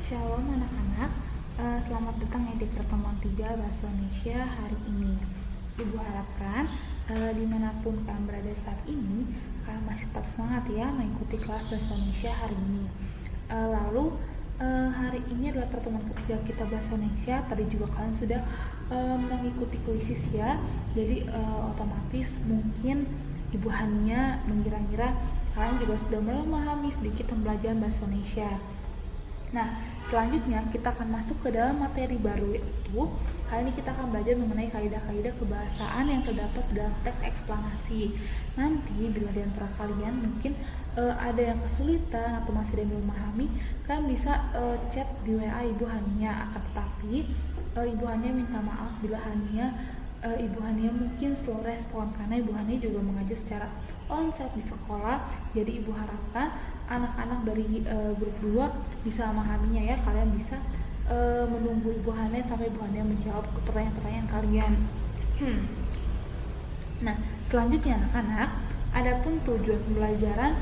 Shalom anak-anak, selamat datang di pertemuan 3 Bahasa Indonesia hari ini. Ibu harapkan dimanapun kalian berada saat ini, kalian masih tetap semangat ya mengikuti kelas Bahasa Indonesia hari ini. Hari ini adalah pertemuan ketiga kita Bahasa Indonesia. Tadi juga kalian sudah mengikuti kuisis ya, jadi otomatis mungkin Ibu Hania mengira-ngira kalian juga sudah mulai memahami sedikit pembelajaran Bahasa Indonesia. Nah, selanjutnya kita akan masuk ke dalam materi baru, yaitu kali ini kita akan belajar mengenai kaidah-kaidah kebahasaan yang terdapat dalam teks eksplanasi. Nanti bila di antara kalian mungkin ada yang kesulitan atau masih ada yang belum memahami, kalian bisa chat di WA Ibu Hania. Akan tetapi Ibu Hania minta maaf bila Ibu Hania mungkin slow respon karena Ibu Hania juga mengajar secara onsite di sekolah. Jadi Ibu harapkan anak-anak dari grup 2 bisa memahaminya ya. Kalian bisa menunggu Ibu Hania sampai Ibu Hania menjawab pertanyaan-pertanyaan kalian. Nah, selanjutnya anak-anak, adapun tujuan pembelajaran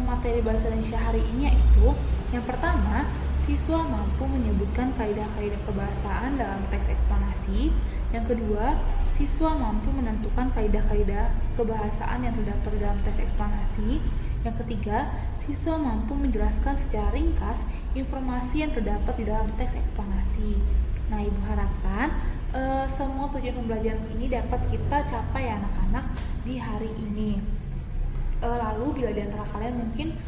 materi Bahasa Indonesia hari ini yaitu yang pertama, siswa mampu menyebutkan kaidah-kaidah kebahasaan dalam teks eksplanasi. Yang kedua, siswa mampu menentukan kaidah-kaidah kebahasaan yang terdapat dalam teks eksplanasi. Yang ketiga, siswa mampu menjelaskan secara ringkas informasi yang terdapat di dalam teks eksplanasi. Nah, Ibu harapkan semua tujuan pembelajaran ini dapat kita capai ya anak-anak di hari ini. Lalu bila di antara kalian mungkin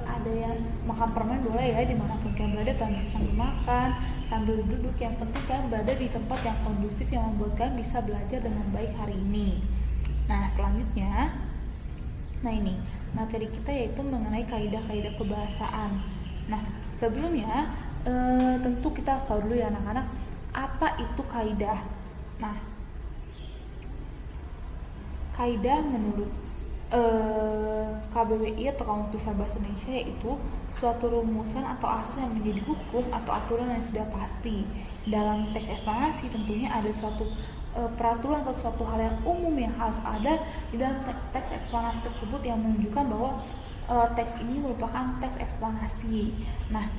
ada yang makan permen, boleh ya, dimanapun kalian berada kalian bisa sambil makan, sambil duduk. Yang penting kalian berada di tempat yang kondusif yang membuat kalian bisa belajar dengan baik hari ini. Nah, selanjutnya, ini materi kita yaitu mengenai kaidah-kaidah kebahasaan. Nah, sebelumnya tentu kita tahu dulu ya anak-anak, apa itu kaidah. Nah, kaidah menurut KBBI atau Kamus Besar Bahasa Indonesia yaitu suatu rumusan atau asas yang menjadi hukum atau aturan yang sudah pasti. Dalam teks eksplanasi tentunya ada suatu peraturan atau suatu hal yang umum yang harus ada di dalam teks eksplanasi tersebut yang menunjukkan bahwa teks ini merupakan teks eksplanasi. Nah,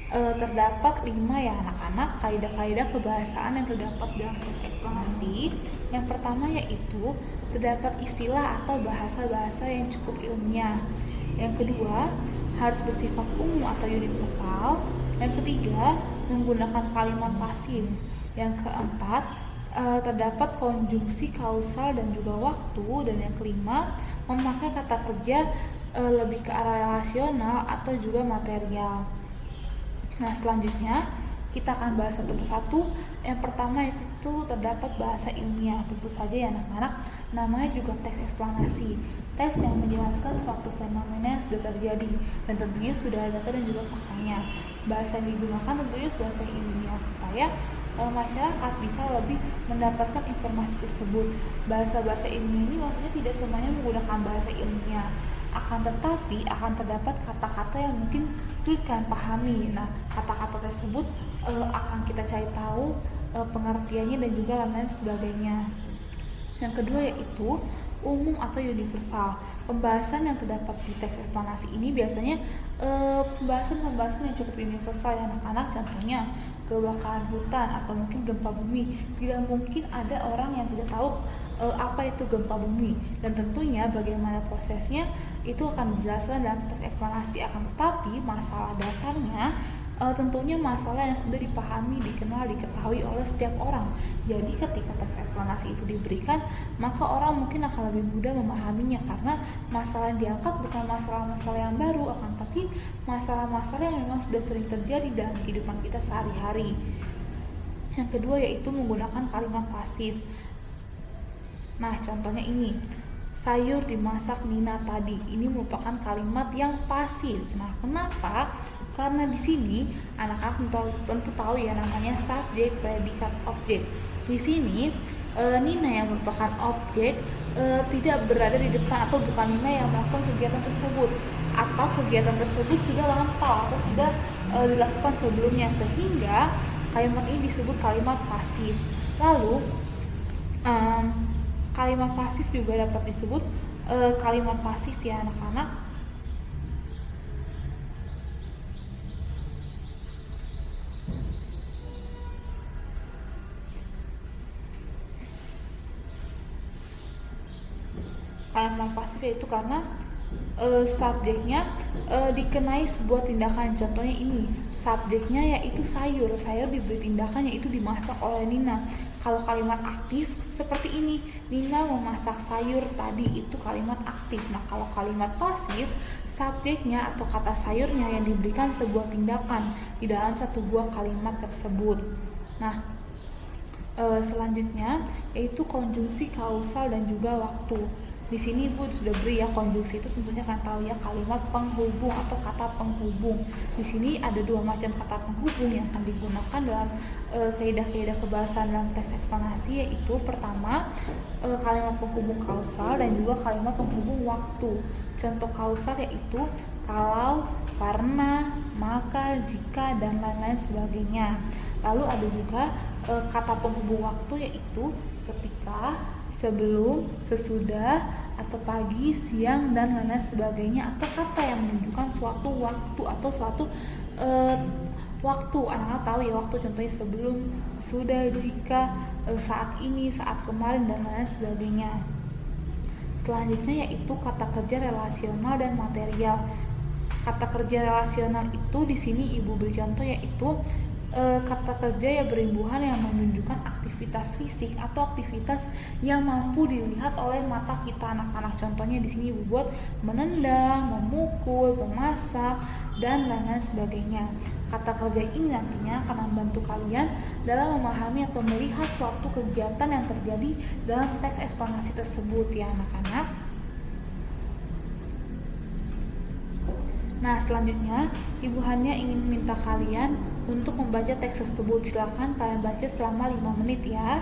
terdapat 5 ya anak-anak kaidah-kaidah kebahasaan yang terdapat dalam teks eksplanasi. Yang pertama yaitu terdapat istilah atau bahasa-bahasa yang cukup ilmiah. Yang kedua, harus bersifat umum atau universal. Yang ketiga, menggunakan kalimat pasif. Yang keempat, terdapat konjungsi kausal dan juga waktu. Dan yang kelima, memakai kata kerja lebih ke arah relasional atau juga material. Nah, selanjutnya kita akan bahas satu persatu. Yang pertama itu terdapat bahasa ilmiah. Tentu saja ya anak-anak, namanya juga teks eksplanasi, teks yang menjelaskan suatu fenomena yang sudah terjadi dan tentunya sudah ada data dan juga faktanya. Bahasa yang digunakan tentunya bahasa ilmiah supaya masyarakat bisa lebih mendapatkan informasi tersebut. Bahasa-bahasa ilmiah ini maksudnya tidak semuanya menggunakan bahasa ilmiah, akan tetapi akan terdapat kata-kata yang mungkin sulit kalian pahami. Nah, kata-kata tersebut akan kita cari tahu pengertiannya dan juga lain-lain sebagainya. Yang kedua yaitu umum atau universal. Pembahasan yang terdapat di teks eksplanasi ini biasanya pembahasan yang cukup universal ya anak-anak. Contohnya kebakaran hutan atau mungkin gempa bumi. Tidak mungkin ada orang yang tidak tahu apa itu gempa bumi, dan tentunya bagaimana prosesnya itu akan dijelaskan dalam teks eksplanasi. Akan tetapi masalah dasarnya tentunya masalah yang sudah dipahami, dikenal, diketahui oleh setiap orang. Jadi ketika teks eksplanasi itu diberikan, maka orang mungkin akan lebih mudah memahaminya karena masalah yang diangkat bukan masalah-masalah yang baru, akan tapi masalah-masalah yang memang sudah sering terjadi dalam kehidupan kita sehari-hari. Yang kedua yaitu menggunakan kalimat pasif. Nah, contohnya ini, sayur dimasak Nina tadi. Ini merupakan kalimat yang pasif. Nah, kenapa? Karena di sini anak-anak tentu tahu ya namanya subjek, predikat, objek. Di sini Nina yang merupakan objek tidak berada di depan atau bukan Nina yang melakukan kegiatan tersebut, atau kegiatan tersebut sudah lampau atau sudah dilakukan sebelumnya, sehingga kalimat ini disebut kalimat pasif. Lalu kalimat pasif juga dapat disebut kalimat pasif ya anak-anak. kalimat pasif yaitu karena subjeknya dikenai sebuah tindakan. Contohnya ini, subjeknya yaitu sayur, sayur diberi tindakan yaitu dimasak oleh Nina. Kalau kalimat aktif seperti ini, Nina memasak sayur tadi, itu kalimat aktif. Nah, kalau kalimat pasif, subjeknya atau kata sayurnya yang diberikan sebuah tindakan di dalam satu buah kalimat tersebut. Nah, selanjutnya yaitu konjungsi kausal dan juga waktu. Di sini Ibu sudah beri ya, konjungsi itu tentunya kan tahu ya, kalimat penghubung atau kata penghubung. Di sini ada dua macam kata penghubung yang akan digunakan dalam kaidah-kaidah kebahasaan dalam teks eksplanasi, yaitu pertama kalimat penghubung kausal dan juga kalimat penghubung waktu. Contoh kausal yaitu kalau, karena, maka, jika, dan lain-lain sebagainya. Lalu ada juga kata penghubung waktu yaitu ketika, sebelum, sesudah, atau pagi, siang, dan lain-lain sebagainya, atau kata yang menunjukkan suatu waktu atau suatu waktu. Anak-anak tahu ya waktu, contohnya sebelum, sudah, jika, saat ini, saat kemarin, dan lain-lain sebagainya. Selanjutnya yaitu kata kerja relasional dan material. Kata kerja relasional itu di sini Ibu beri contoh yaitu kata kerja yang berimbuhan yang menunjukkan aktivitas fisik atau aktivitas yang mampu dilihat oleh mata kita anak-anak. Contohnya di sini Ibu buat menendang, memukul, memasak, dan lain-lain sebagainya. Kata kerja ini nantinya akan membantu kalian dalam memahami atau melihat suatu kegiatan yang terjadi dalam teks eksplanasi tersebut ya anak-anak. Nah, selanjutnya Ibu hanya ingin minta kalian untuk membaca teks tersebut. Silakan kalian baca selama 5 menit ya.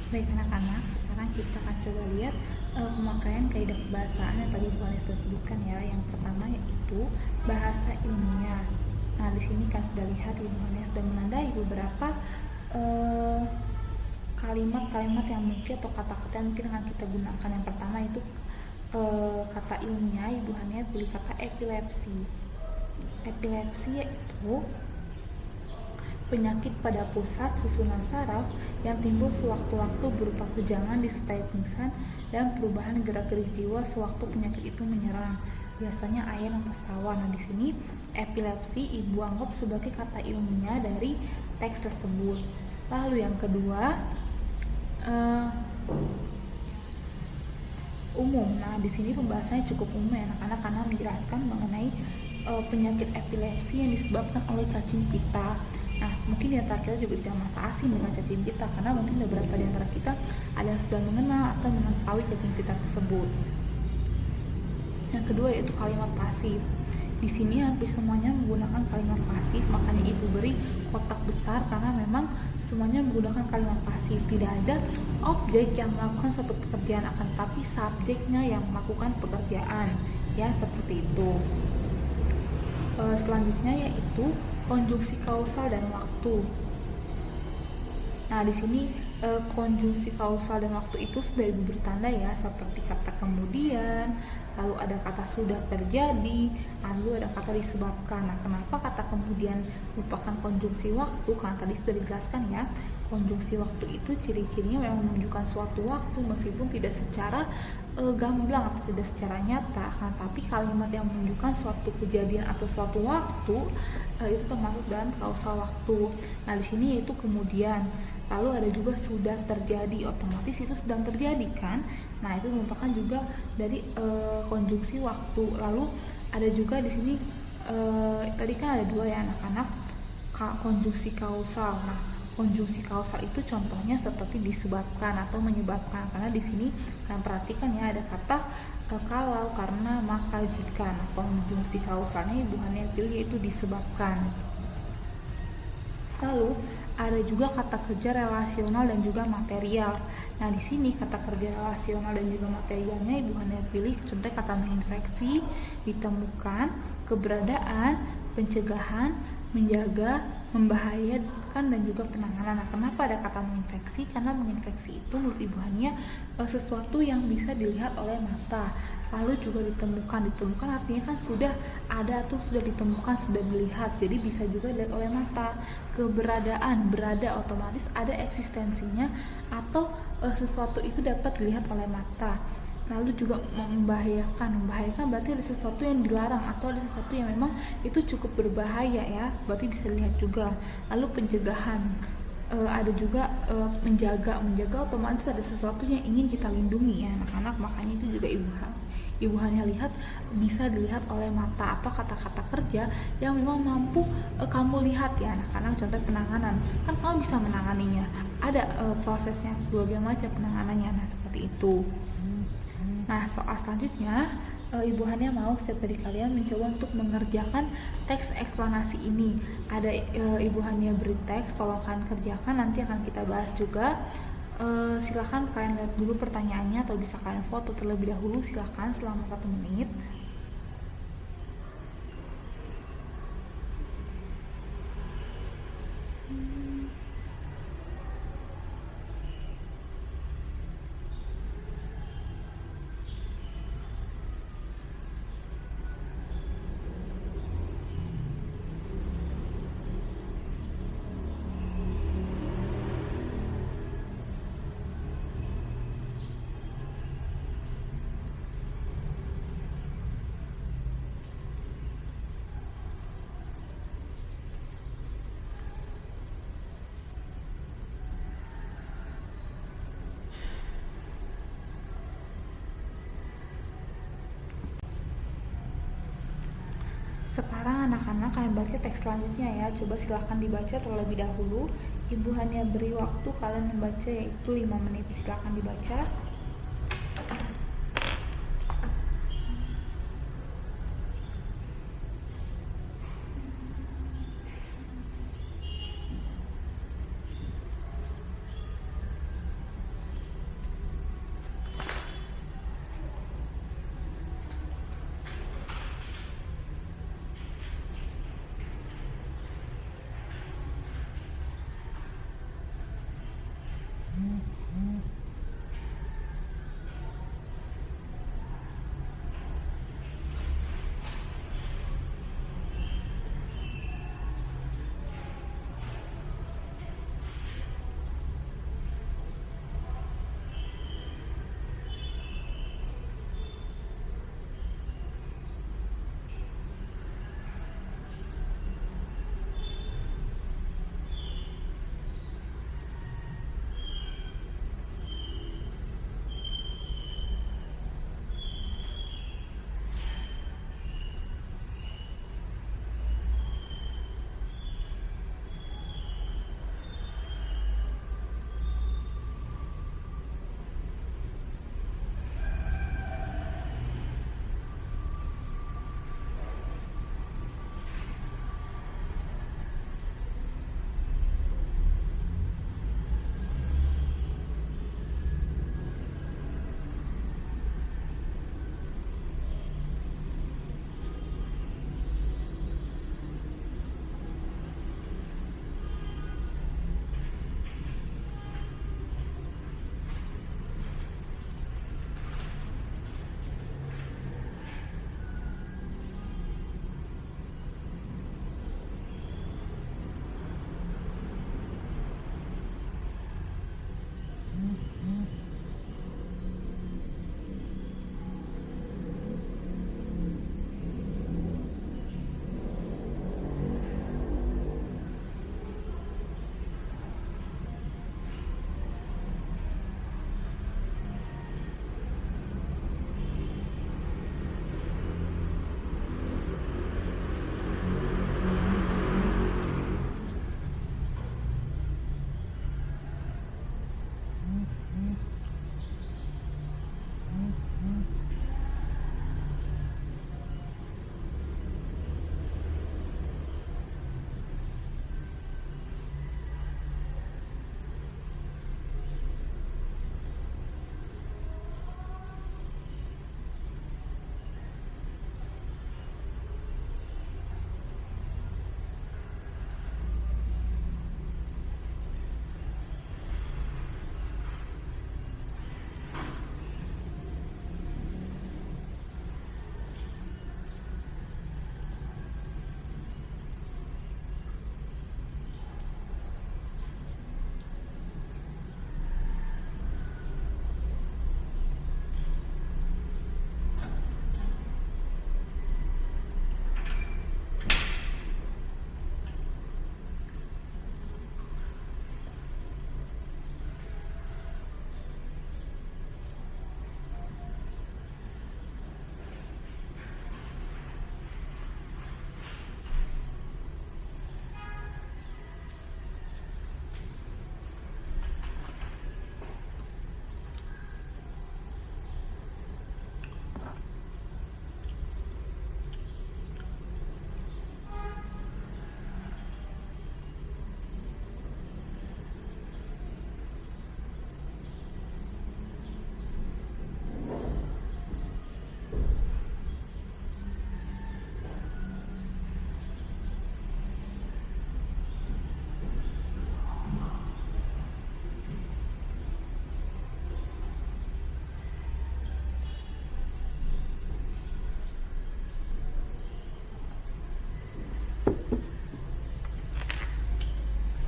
Baik anak-anak, sekarang kita akan coba lihat pemakaian kaidah kebahasaan yang tadi Bu Hanes sudah sebutkan ya. Yang pertama yaitu bahasa ilmiah. Nah, di sini kan sudah lihat Ibu Hanes sudah menandai beberapa kalimat-kalimat yang mungkin atau kata-kata yang mungkin akan kita gunakan. Yang pertama itu kata ilmiah, Ibu Hanes beli kata epilepsi. Epilepsi yaitu penyakit pada pusat susunan saraf yang timbul sewaktu-waktu berupa kejangan disertai pingsan dan perubahan gerak-gerik jiwa sewaktu penyakit itu menyerang, biasanya air atau sawan. Nah, di sini epilepsi Ibu anggap sebagai kata ilmiah dari teks tersebut. Lalu yang kedua, umum. Nah, di sini pembahasannya cukup umum ya anak-anak, karena menjelaskan mengenai penyakit epilepsi yang disebabkan oleh cacing pita. Nah, mungkin di antara kita juga tidak masa asing dengan cacing pita, karena mungkin beberapa di antara kita ada yang sudah mengenal atau mengetahui cacing pita tersebut. Yang kedua yaitu kalimat pasif. Di sini hampir semuanya menggunakan kalimat pasif, makanya Ibu beri kotak besar karena memang semuanya menggunakan kalimat pasif. Tidak ada objek yang melakukan suatu pekerjaan, akan tapi subjeknya yang melakukan pekerjaan. Ya, seperti itu. Selanjutnya yaitu konjungsi kausal dan waktu. Nah, di sini konjungsi kausal dan waktu itu sudah Ibu bertanda ya, seperti kata kemudian, lalu ada kata sudah terjadi, lalu ada kata disebabkan. Nah, kenapa kata kemudian merupakan konjungsi waktu? Karena tadi sudah dijelaskan ya, konjungsi waktu itu ciri-cirinya memang menunjukkan suatu waktu meskipun tidak secara gamblang atau tidak secara nyata, kan, tapi kalimat yang menunjukkan suatu kejadian atau suatu waktu itu termasuk dalam kausal waktu. Nah, di sini yaitu kemudian. Lalu ada juga sudah terjadi, otomatis itu sedang terjadi kan. Nah, itu merupakan juga dari konjungsi waktu. Lalu ada juga di sini tadi kan ada dua ya anak-anak, konjungsi kausal. Nah, konjungsi kausal itu contohnya seperti disebabkan atau menyebabkan, karena di sini kalian perhatikan ya ada kata kalau, karena, maka, jika. Nah, konjungsi kausalnya Ibu Hania pilih yaitu disebabkan. Lalu ada juga kata kerja relasional dan juga material. Nah, di sini kata kerja relasional dan juga materialnya Ibu Hania pilih contoh kata menginfeksi, ditemukan, keberadaan, pencegahan, menjaga, membahayakan, dan juga penanganan. Nah, kenapa ada kata menginfeksi? Karena menginfeksi itu menurut Ibu Hania sesuatu yang bisa dilihat oleh mata. Lalu juga ditemukan artinya kan sudah ada atau sudah ditemukan, sudah dilihat, jadi bisa juga dilihat oleh mata. Keberadaan, berada, otomatis ada eksistensinya atau sesuatu itu dapat dilihat oleh mata. Lalu juga membahayakan berarti ada sesuatu yang dilarang atau ada sesuatu yang memang itu cukup berbahaya ya, berarti bisa dilihat juga. Lalu pencegahan, ada juga menjaga otomatis ada sesuatu yang ingin kita lindungi ya anak-anak, makanya itu juga Ibu hanya lihat bisa dilihat oleh mata atau kata-kata kerja yang memang mampu kamu lihat ya anak-anak. Contoh penanganan, kan kamu bisa menanganinya, ada prosesnya, berbagai macam penanganannya. Nah, seperti itu. Nah, soal selanjutnya Ibu Hania mau setiap dari kalian mencoba untuk mengerjakan teks eksplanasi ini. Ada Ibu Hania beri teks, tolong kalian kerjakan, nanti akan kita bahas juga. Silakan kalian lihat dulu pertanyaannya atau bisa kalian foto terlebih dahulu, silakan selama 1 menit. Sekarang anak-anak kalian baca teks selanjutnya ya. Coba silahkan dibaca terlebih dahulu. Ibu hanya beri waktu kalian membaca yaitu 5 menit. Silahkan dibaca.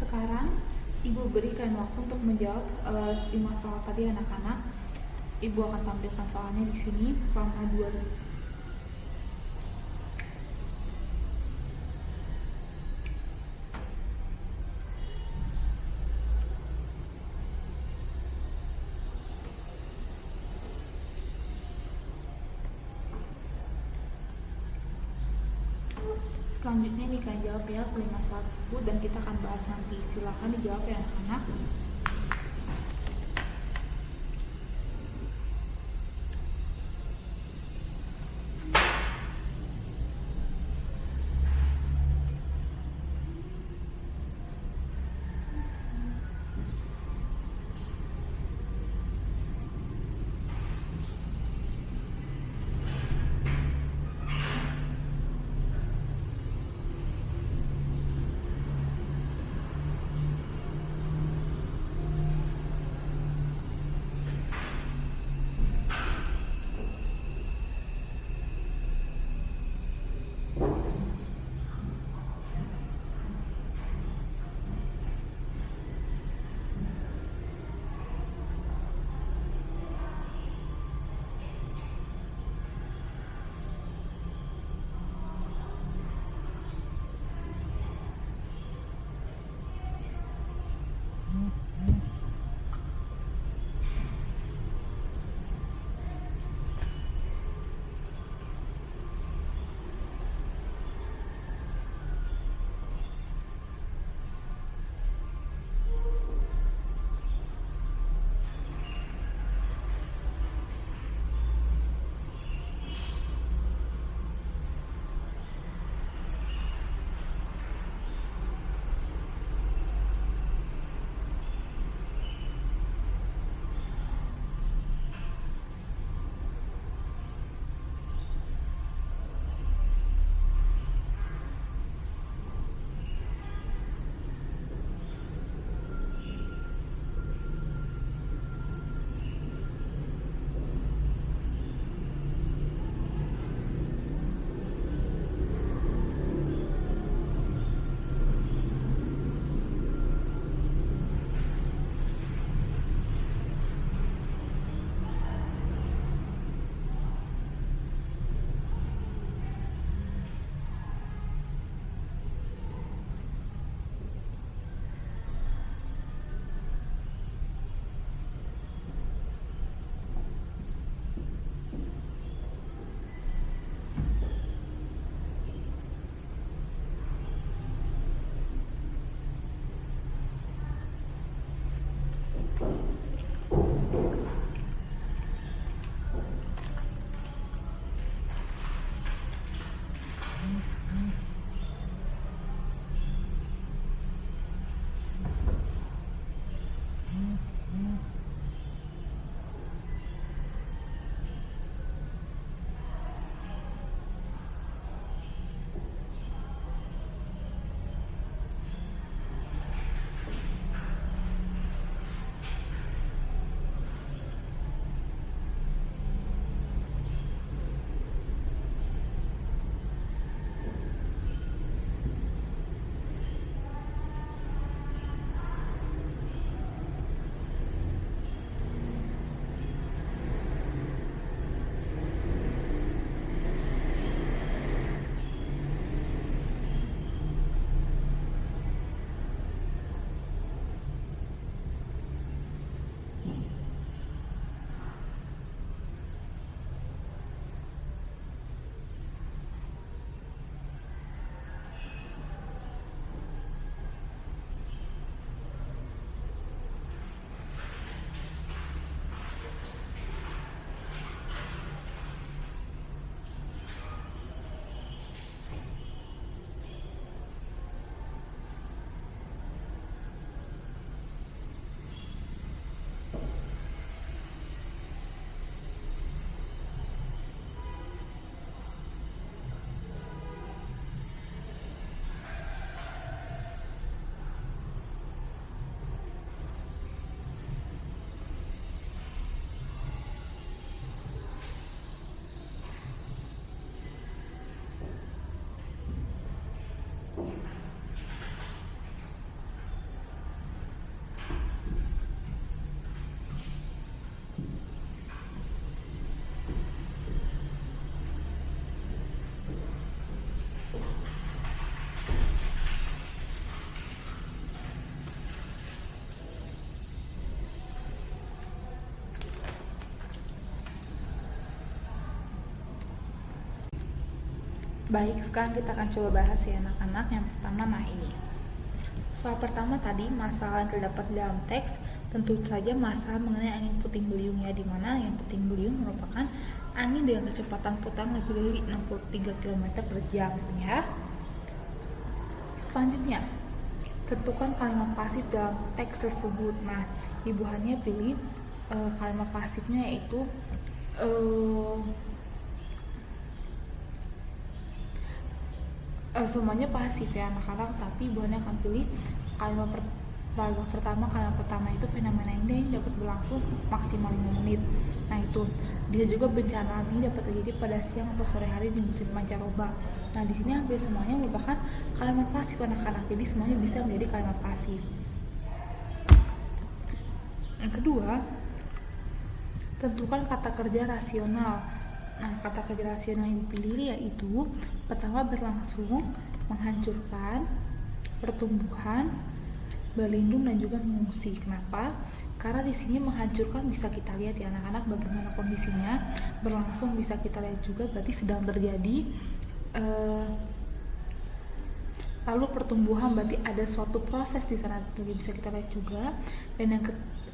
sekarang Ibu berikan waktu untuk menjawab 5 soal tadi anak-anak. Ibu akan tampilkan soalnya di sini selama 2. Selanjutnya ini kalian jawab ya 5 soal tersebut dan kita akan bahas nanti. Silakan dijawab ya anak-anak. Baik, sekarang kita akan coba bahas ya anak-anak. Yang pertama, nah ini. Soal pertama tadi, masalah yang terdapat dalam teks tentu saja masalah mengenai angin puting beliung ya, dimana angin puting beliung merupakan angin dengan kecepatan putaran lebih dari 63 km per jam ya. Selanjutnya, tentukan kalimat pasif dalam teks tersebut. Nah, Ibu Hania pilih kalimat pasifnya yaitu semuanya pasif ya anak-anak, tapi Ibu Hania akan pilih kalimat paragraf pertama. Kalimat pertama itu fenomena indah yang dapat berlangsung maksimal 5 menit. Nah itu bisa juga bencana alam ini dapat terjadi pada siang atau sore hari di musim pancaroba. Nah di sini hampir semuanya merupakan kalimat pasif anak-anak, jadi semuanya bisa menjadi kalimat pasif. Yang kedua, tentukan kata kerja rasional. Nah, kata kerja rasional yang dipilih yaitu pertama berlangsung, menghancurkan, pertumbuhan, berlindung, dan juga mengungsi. Kenapa? Karena di sini menghancurkan bisa kita lihat ya anak-anak bagaimana kondisinya, berlangsung bisa kita lihat juga berarti sedang terjadi. Lalu pertumbuhan berarti ada suatu proses di sana bisa kita lihat juga. Dan yang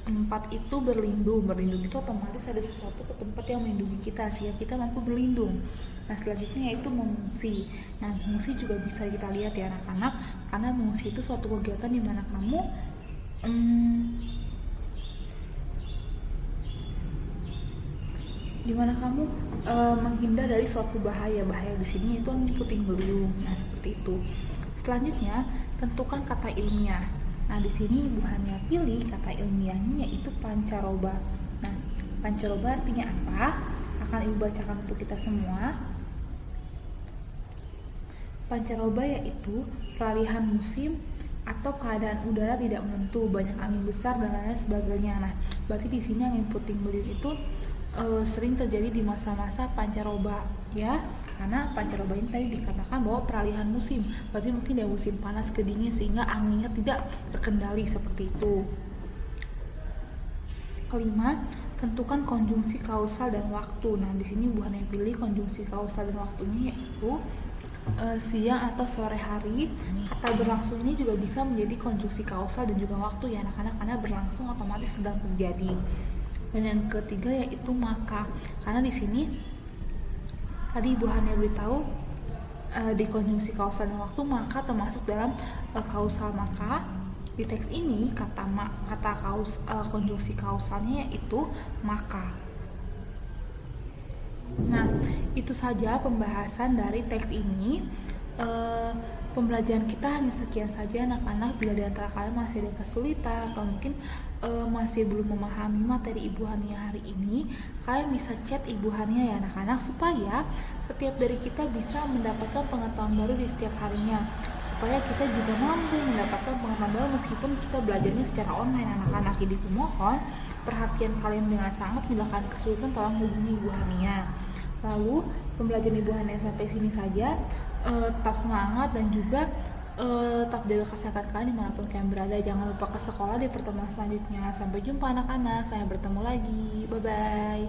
keempat itu berlindung itu otomatis ada sesuatu ke tempat yang melindungi kita sehingga kita mampu berlindung. Nah selanjutnya yaitu mengungsi. Nah mengungsi juga bisa kita lihat ya anak-anak, karena mengungsi itu suatu kegiatan di mana kamu menghindar dari suatu bahaya di sini itu angin puting beliung. Nah seperti itu. Selanjutnya tentukan kata ilmiah. Nah di sini Ibu Hania pilih kata ilmiahnya yaitu pancaroba. Nah pancaroba artinya apa? Akan Ibu bacakan untuk kita semua. Pancaroba yaitu peralihan musim atau keadaan udara tidak menentu, banyak angin besar dan lain sebagainya. Nah berarti di sini angin puting beliung itu sering terjadi di masa-masa pancaroba ya, karena pancaroba ini tadi dikatakan bahwa peralihan musim, berarti mungkin dari musim panas ke dingin sehingga anginnya tidak terkendali seperti itu. Kelima, tentukan konjungsi kausal dan waktu. Nah di sini Bu Hania pilih konjungsi kausal dan waktunya yaitu siang atau sore hari. Kata berlangsung ini juga bisa menjadi konjungsi kausal dan juga waktu ya anak-anak, karena berlangsung otomatis sedang terjadi. Dan yang ketiga yaitu maka, karena di sini tadi Ibu Hania beritahu di konjungsi kausal dan waktu maka termasuk dalam kausal. Maka di teks ini konjungsi kausalnya yaitu maka. Nah itu saja pembahasan dari teks ini. Pembelajaran kita hanya sekian saja anak-anak. Bila di antara kalian masih ada kesulitan atau mungkin masih belum memahami materi Ibu Hania hari ini, kalian bisa chat Ibu Hania ya anak-anak, supaya setiap dari kita bisa mendapatkan pengetahuan baru di setiap harinya, supaya kita juga mampu mendapatkan pengetahuan baru meskipun kita belajarnya secara online anak-anak. Jadi mohon perhatian kalian dengan sangat. Bila kalian kesulitan tolong hubungi Ibu Hania. Lalu pembelajaran Ibu Hania sampai sini saja. Tetap semangat dan juga tetap jaga kesehatan kalian dimanapun kalian berada. Jangan lupa ke sekolah di pertemuan selanjutnya. Sampai jumpa anak-anak, saya bertemu lagi, bye bye.